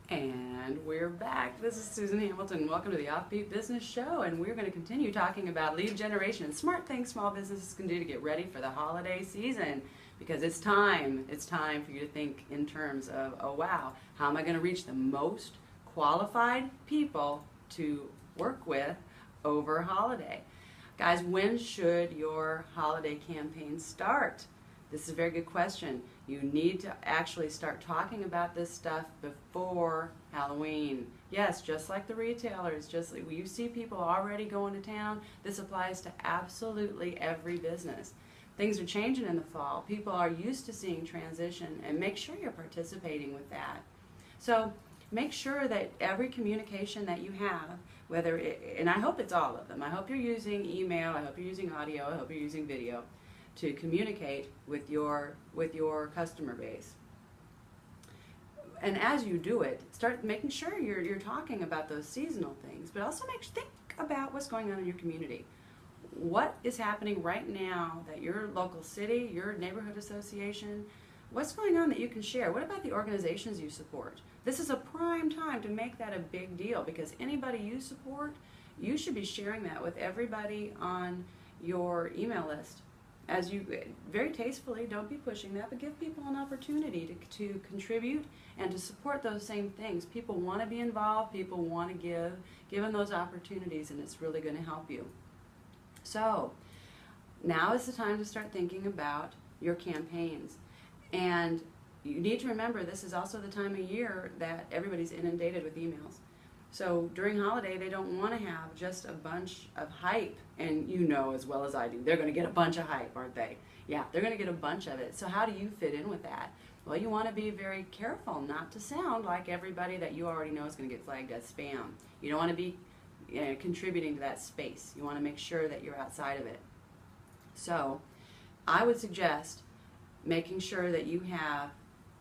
And we're back. This is Susan Hamilton. Welcome to the Offbeat Business Show, and we're going to continue talking about lead generation and smart things small businesses can do to get ready for the holiday season. Because it's time for you to think in terms of, oh wow, how am I going to reach the most qualified people to work with over holiday? Guys, when should your holiday campaign start? This is a very good question. You need to actually start talking about this stuff before Halloween. Yes, just like the retailers, just like you see people already going to town, this applies to absolutely every business. Things are changing in the fall. People are used to seeing transition, and make sure you're participating with that. So make sure that every communication that you have, and I hope it's all of them. I hope you're using email, I hope you're using audio, I hope you're using video to communicate with your customer base. And as you do it, start making sure you're talking about those seasonal things, but also think about what's going on in your community. What is happening right now that your local city, your neighborhood association, what's going on that you can share? What about the organizations you support? This is a prime time to make that a big deal, because anybody you support, you should be sharing that with everybody on your email list. As you very tastefully, don't be pushing that, but give people an opportunity to contribute and to support those same things. People want to be involved, people want to give them those opportunities, and it's really going to help you. So now is the time to start thinking about your campaigns. And you need to remember, this is also the time of year that everybody's inundated with emails. So during holiday, they don't want to have just a bunch of hype, and you know as well as I do, they're going to get a bunch of hype, aren't they? Yeah, they're going to get a bunch of it. So how do you fit in with that? Well, you want to be very careful not to sound like everybody that you already know is going to get flagged as spam. You don't want to be contributing to that space. You want to make sure that you're outside of it. So I would suggest making sure that you have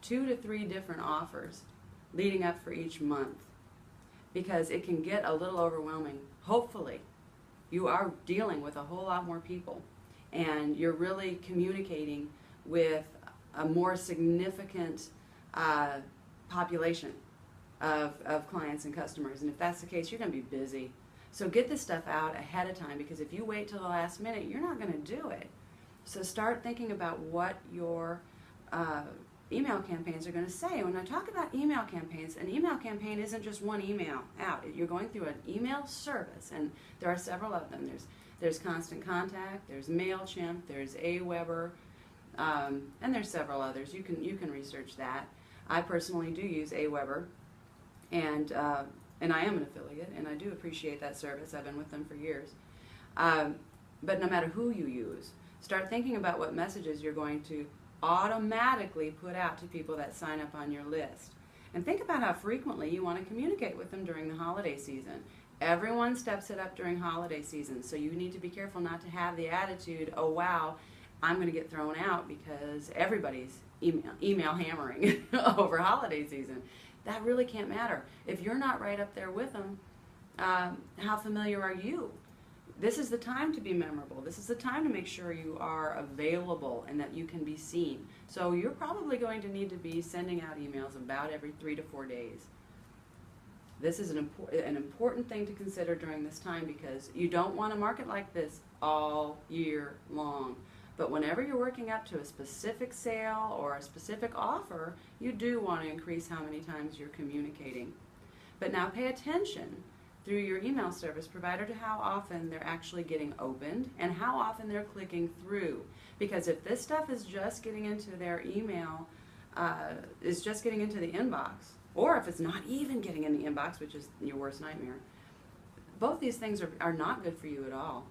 2 to 3 different offers leading up for each month, because it can get a little overwhelming. Hopefully, you are dealing with a whole lot more people, and you're really communicating with a more significant population of clients and customers. And if that's the case, you're going to be busy. So get this stuff out ahead of time, because if you wait till the last minute, you're not going to do it. So start thinking about what your email campaigns are going to say. When I talk about email campaigns, an email campaign isn't just one email out. You're going through an email service, and there are several of them. There's Constant Contact, there's MailChimp, there's Aweber, and there's several others. You can research that. I personally do use Aweber, and I am an affiliate, and I do appreciate that service. I've been with them for years. But no matter who you use, start thinking about what messages you're going to automatically put out to people that sign up on your list. And think about how frequently you want to communicate with them during the holiday season. Everyone steps it up during holiday season, so you need to be careful not to have the attitude, oh wow, I'm going to get thrown out because everybody's email hammering over holiday season. That really can't matter. If you're not right up there with them, how familiar are you? This is the time to be memorable. This is the time to make sure you are available and that you can be seen. So you're probably going to need to be sending out emails about every 3 to 4 days. This is an important thing to consider during this time, because you don't want to market like this all year long. But whenever you're working up to a specific sale or a specific offer, you do want to increase how many times you're communicating. But now pay attention through your email service provider to how often they're actually getting opened and how often they're clicking through. Because if this stuff is just getting into their email, is just getting into the inbox, or if it's not even getting in the inbox, which is your worst nightmare, both these things are not good for you at all.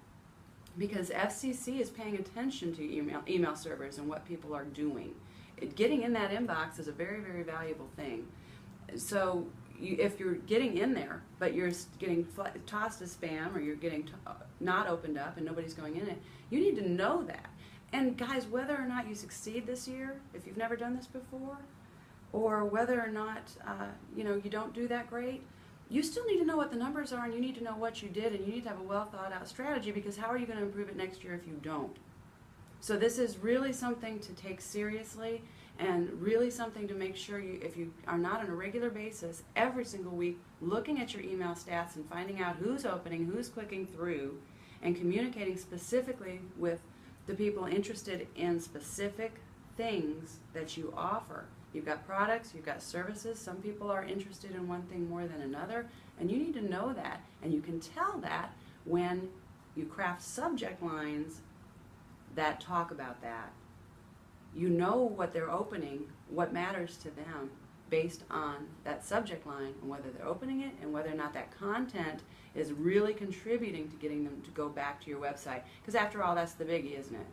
Because FCC is paying attention to email servers and what people are doing. Getting in that inbox is a very, very valuable thing. So if you're getting in there, but you're getting tossed as spam, or you're getting not opened up and nobody's going in it, you need to know that. And guys, whether or not you succeed this year, if you've never done this before, or whether or not you don't do that great, you still need to know what the numbers are, and you need to know what you did, and you need to have a well thought out strategy, because how are you going to improve it next year if you don't? So this is really something to take seriously, and really something to make sure you, if you are not on a regular basis, every single week, looking at your email stats and finding out who's opening, who's clicking through, and communicating specifically with the people interested in specific things that you offer. You've got products, you've got services. Some people are interested in one thing more than another, and you need to know that. And you can tell that when you craft subject lines that talk about that. You know what they're opening, what matters to them based on that subject line, and whether they're opening it and whether or not that content is really contributing to getting them to go back to your website. Because after all, that's the biggie, isn't it?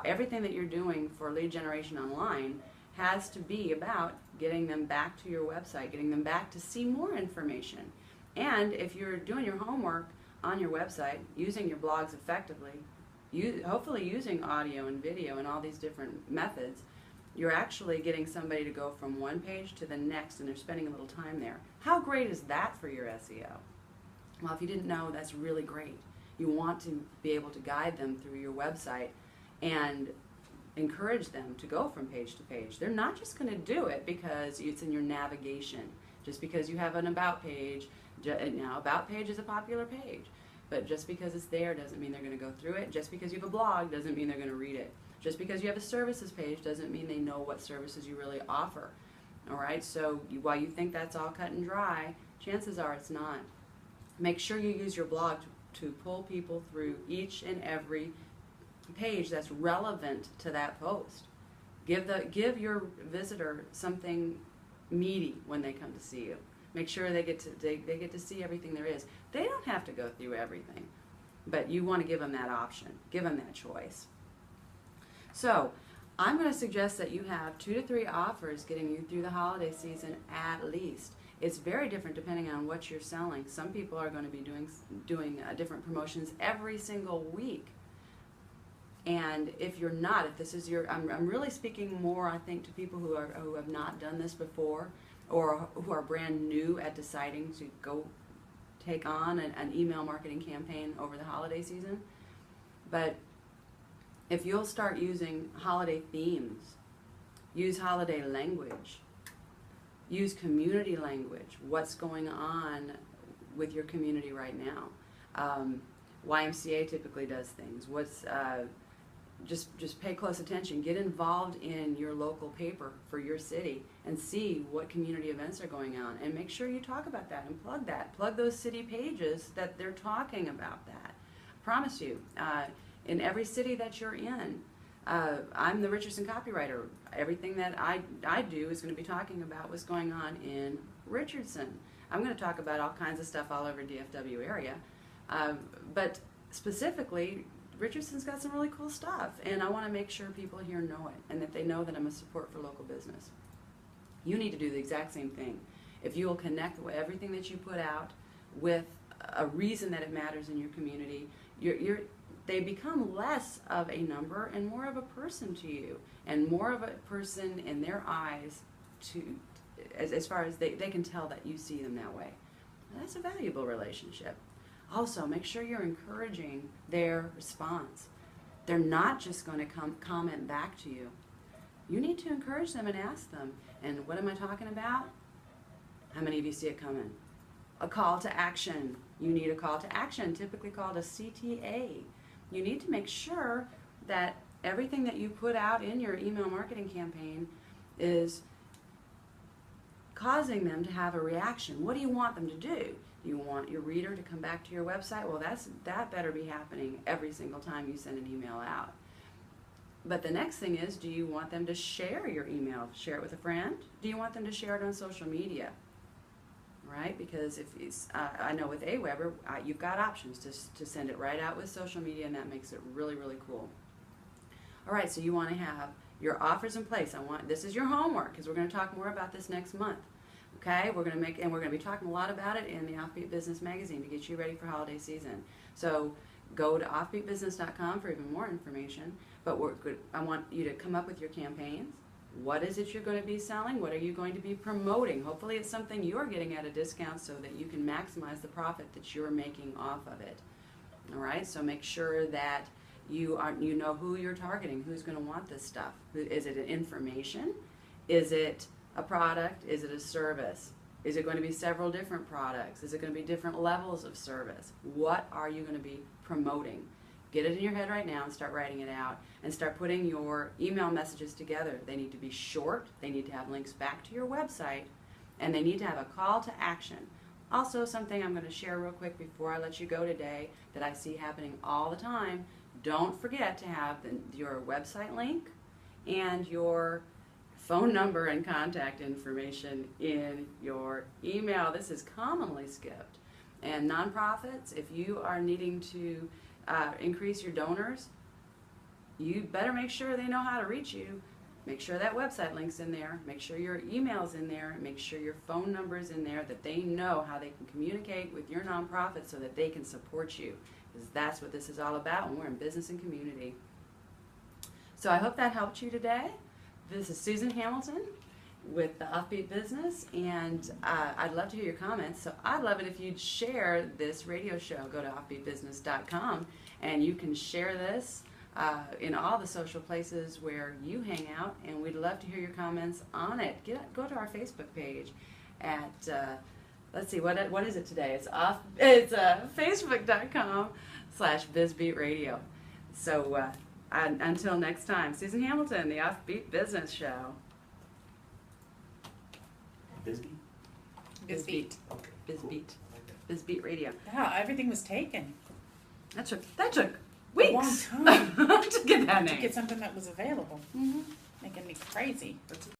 Everything that you're doing for lead generation online has to be about getting them back to your website, getting them back to see more information. And if you're doing your homework on your website, using your blogs effectively, hopefully using audio and video and all these different methods, you're actually getting somebody to go from one page to the next, and they're spending a little time there. How great is that for your SEO? Well, if you didn't know, that's really great. You want to be able to guide them through your website and encourage them to go from page to page. They're not just going to do it because it's in your navigation. Just because you have an about page, now about page is a popular page, but just because it's there doesn't mean they're going to go through it. Just because you have a blog doesn't mean they're going to read it. Just because you have a services page doesn't mean they know what services you really offer. All right, so while you think that's all cut and dry, chances are it's not. Make sure you use your blog to pull people through each and every page that's relevant to that post. Give your visitor something meaty when they come to see you. Make sure they get to see everything there is. They don't have to go through everything, but you want to give them that option. Give them that choice. So I'm going to suggest that you have 2 to 3 offers getting you through the holiday season at least. It's very different depending on what you're selling. Some people are going to be doing different promotions every single week. And if you're not, if this is your, I'm really speaking more, I think, to people who have not done this before, or who are brand new at deciding to go take on an email marketing campaign over the holiday season. But if you'll start using holiday themes, use holiday language, use community language, what's going on with your community right now. YMCA typically does things. Just pay close attention. Get involved in your local paper for your city and see what community events are going on, and make sure you talk about that and plug that. Plug those city pages that they're talking about that. Promise you, in every city that you're in, I'm the Richardson copywriter. Everything that I do is going to be talking about what's going on in Richardson. I'm going to talk about all kinds of stuff all over DFW area, but specifically, Richardson's got some really cool stuff, and I want to make sure people here know it, and that they know that I'm a support for local business. You need to do the exact same thing. If you will connect with everything that you put out with a reason that it matters in your community, they become less of a number and more of a person to you, and more of a person in their eyes as far as they can tell that you see them that way. And that's a valuable relationship. Also, make sure you're encouraging their response. They're not just going to comment back to you. You need to encourage them and ask them, and what am I talking about? How many of you see it coming? A call to action. You need a call to action, typically called a CTA. You need to make sure that everything that you put out in your email marketing campaign is causing them to have a reaction. What do you want them to do? You want your reader to come back to your website? Well, that better be happening every single time you send an email out. But the next thing is, do you want them to share your email? Share it with a friend? Do you want them to share it on social media? Right? Because if it's, I know with Aweber, you've got options to send it right out with social media, and that makes it really, really cool. All right, so you want to have your offers in place. This is your homework, because we're going to talk more about this next month. Okay, we're going to be talking a lot about it in the Offbeat Business magazine to get you ready for holiday season. So go to offbeatbusiness.com for even more information. But I want you to come up with your campaigns. What is it you're going to be selling? What are you going to be promoting? Hopefully it's something you're getting at a discount so that you can maximize the profit that you're making off of it. All right, so make sure that You know who you're targeting, who's going to want this stuff. Is it an information? Is it a product? Is it a service? Is it going to be several different products? Is it going to be different levels of service? What are you going to be promoting? Get it in your head right now and start writing it out and start putting your email messages together. They need to be short, they need to have links back to your website, and they need to have a call to action. Also, something I'm going to share real quick before I let you go today that I see happening all the time, don't forget to have your website link and your phone number and contact information in your email. This is commonly skipped. And nonprofits, if you are needing to increase your donors, you better make sure they know how to reach you. Make sure that website link's in there. Make sure your email's in there. Make sure your phone number's in there, that they know how they can communicate with your nonprofit so that they can support you. Because that's what this is all about when we're in business and community. So I hope that helped you today. This is Susan Hamilton with the Offbeat Business, and I'd love to hear your comments. So I'd love it if you'd share this radio show. Go to offbeatbusiness.com and you can share this in all the social places where you hang out, and we'd love to hear your comments on it. Go to our Facebook page at let's see, what is it today? It's facebook.com/BizBeatRadio. So until next time, Susan Hamilton, the Offbeat Business Show. Bisbee? BizBeat. Okay. BizBeat. Cool. I like that. BizBeat Radio. Yeah, everything was taken. That took weeks A long time to get that to name. get something that was available. Mhm. Making me crazy. That's